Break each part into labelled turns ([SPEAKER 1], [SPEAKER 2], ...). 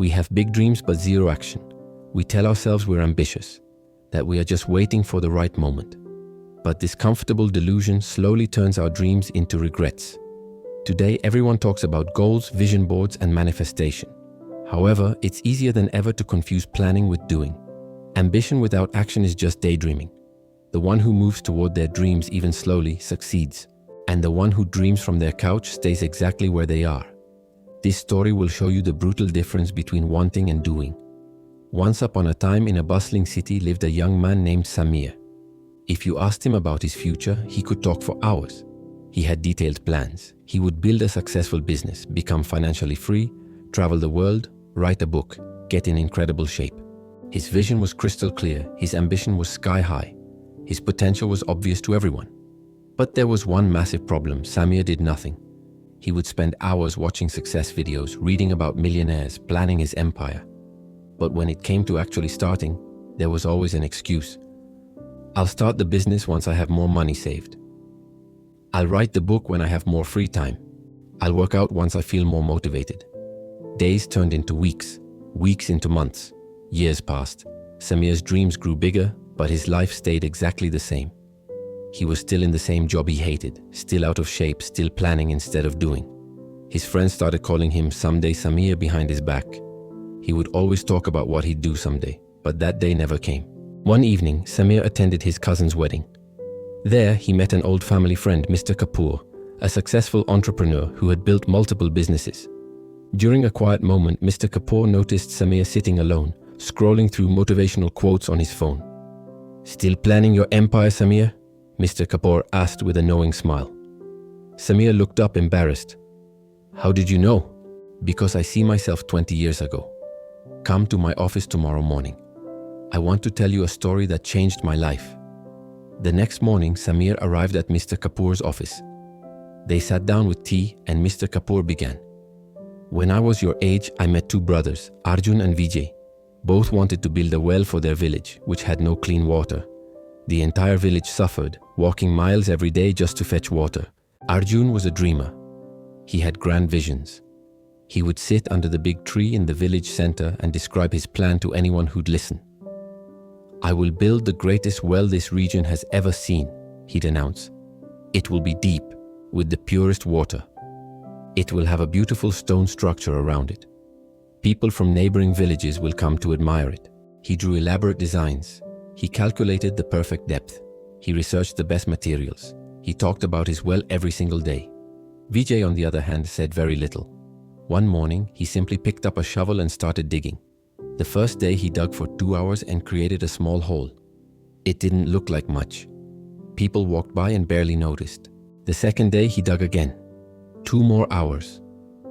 [SPEAKER 1] We have big dreams but zero action. We tell ourselves we're ambitious, that we are just waiting for the right moment. But this comfortable delusion slowly turns our dreams into regrets. Today, everyone talks about goals, vision boards, and manifestation. However, it's easier than ever to confuse planning with doing. Ambition without action is just daydreaming. The one who moves toward their dreams even slowly succeeds, and the one who dreams from their couch stays exactly where they are. This story will show you the brutal difference between wanting and doing. Once upon a time in a bustling city lived a young man named Samir. If you asked him about his future, he could talk for hours. He had detailed plans. He would build a successful business, become financially free, travel the world, write a book, get in incredible shape. His vision was crystal clear. His ambition was sky high. His potential was obvious to everyone. But there was one massive problem. Samir did nothing. He would spend hours watching success videos, reading about millionaires, planning his empire. But when it came to actually starting, there was always an excuse. I'll start the business once I have more money saved. I'll write the book when I have more free time. I'll work out once I feel more motivated. Days turned into weeks, weeks into months. Years passed. Samir's dreams grew bigger, but his life stayed exactly the same. He was still in the same job he hated, still out of shape, still planning instead of doing. His friends started calling him Someday Samir behind his back. He would always talk about what he'd do someday, but that day never came. One evening, Samir attended his cousin's wedding. There, he met an old family friend, Mr. Kapoor, a successful entrepreneur who had built multiple businesses. During a quiet moment, Mr. Kapoor noticed Samir sitting alone, scrolling through motivational quotes on his phone. "Still planning your empire, Samir?" Mr. Kapoor asked with a knowing smile. Samir looked up embarrassed. "How did you know?" "Because I see myself 20 years ago. Come to my office tomorrow morning. I want to tell you a story that changed my life." The next morning, Samir arrived at Mr. Kapoor's office. They sat down with tea and Mr. Kapoor began. "When I was your age, I met two brothers, Arjun and Vijay. Both wanted to build a well for their village, which had no clean water. The entire village suffered, walking miles every day just to fetch water. Arjun was a dreamer. He had grand visions. He would sit under the big tree in the village center and describe his plan to anyone who'd listen. "I will build the greatest well this region has ever seen," he'd announce. "It will be deep, with the purest water. It will have a beautiful stone structure around it. People from neighboring villages will come to admire it." He drew elaborate designs. He calculated the perfect depth. He researched the best materials. He talked about his well every single day. Vijay, on the other hand, said very little. One morning, he simply picked up a shovel and started digging. The first day, he dug for 2 hours and created a small hole. It didn't look like much. People walked by and barely noticed. The second day, he dug again. 2 more hours.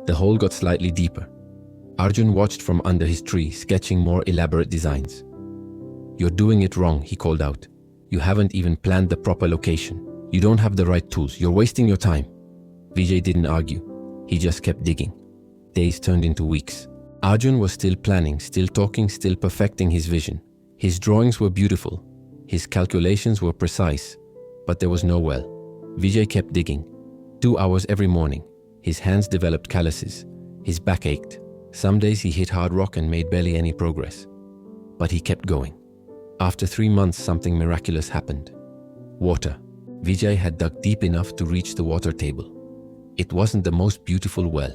[SPEAKER 1] The hole got slightly deeper. Arjun watched from under his tree, sketching more elaborate designs. "You're doing it wrong," he called out. "You haven't even planned the proper location. You don't have the right tools. You're wasting your time." Vijay didn't argue. He just kept digging. Days turned into weeks. Arjun was still planning, still talking, still perfecting his vision. His drawings were beautiful. His calculations were precise. But there was no well. Vijay kept digging. 2 hours every morning. His hands developed calluses. His back ached. Some days he hit hard rock and made barely any progress. But he kept going. After 3 months, something miraculous happened. Water. Vijay had dug deep enough to reach the water table. It wasn't the most beautiful well.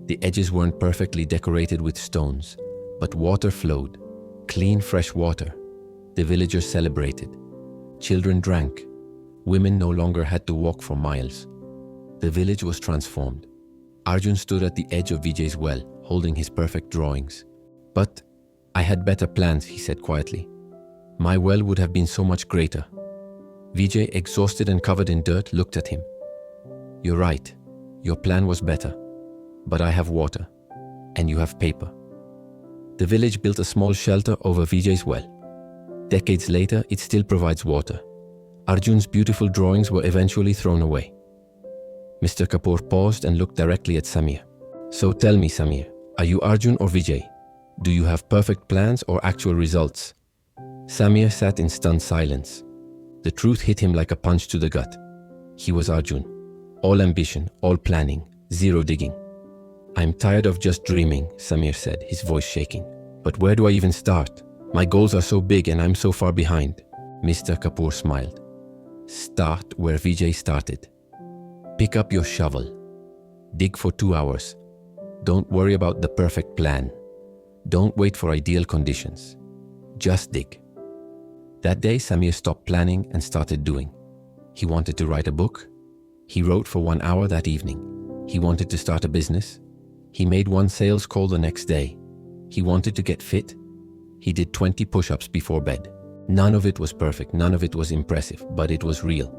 [SPEAKER 1] The edges weren't perfectly decorated with stones, but water flowed. Clean, fresh water. The villagers celebrated. Children drank. Women no longer had to walk for miles. The village was transformed. Arjun stood at the edge of Vijay's well, holding his perfect drawings. "But I had better plans," he said quietly. "My well would have been so much greater." Vijay, exhausted and covered in dirt, looked at him. "You're right. Your plan was better. But I have water, and you have paper." The village built a small shelter over Vijay's well. Decades later, it still provides water. Arjun's beautiful drawings were eventually thrown away. Mr. Kapoor paused and looked directly at Samir. "So tell me, Samir, are you Arjun or Vijay? Do you have perfect plans or actual results?" Samir sat in stunned silence. The truth hit him like a punch to the gut. He was Arjun. All ambition, all planning, zero digging. I'm tired of just dreaming, Samir said, his voice shaking. But where do I even start? My goals are so big and I'm so far behind. Mr. Kapoor smiled. Start where Vijay started. Pick up your shovel. Dig for 2 hours. Don't worry about the perfect plan. Don't wait for ideal conditions. Just dig. That day, Samir stopped planning and started doing. He wanted to write a book. He wrote for 1 hour that evening. He wanted to start a business. He made 1 sales call the next day. He wanted to get fit. He did 20 push-ups before bed. None of it was perfect, none of it was impressive, but it was real.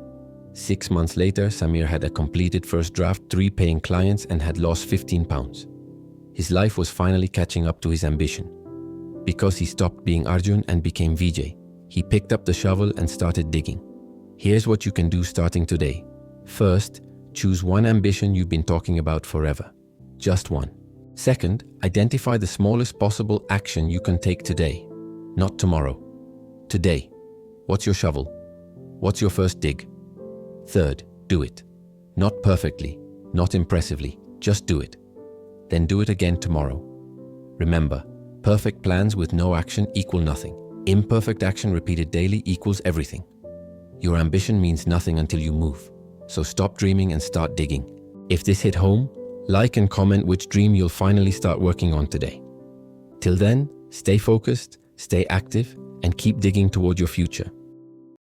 [SPEAKER 1] 6 months later, Samir had a completed first draft, 3 paying clients, and had lost 15 pounds. His life was finally catching up to his ambition. Because he stopped being Arjun and became Vijay, he picked up the shovel and started digging. Here's what you can do starting today. First, choose 1 ambition you've been talking about forever. Just 1. Second, identify the smallest possible action you can take today, not tomorrow. Today. What's your shovel? What's your first dig? Third, do it. Not perfectly, not impressively, just do it. Then do it again tomorrow. Remember, perfect plans with no action equal nothing. Imperfect action repeated daily equals everything. Your ambition means nothing until you move. So stop dreaming and start digging. If this hit home, like and comment which dream you'll finally start working on today. Till then, stay focused, stay active, and keep digging toward your future.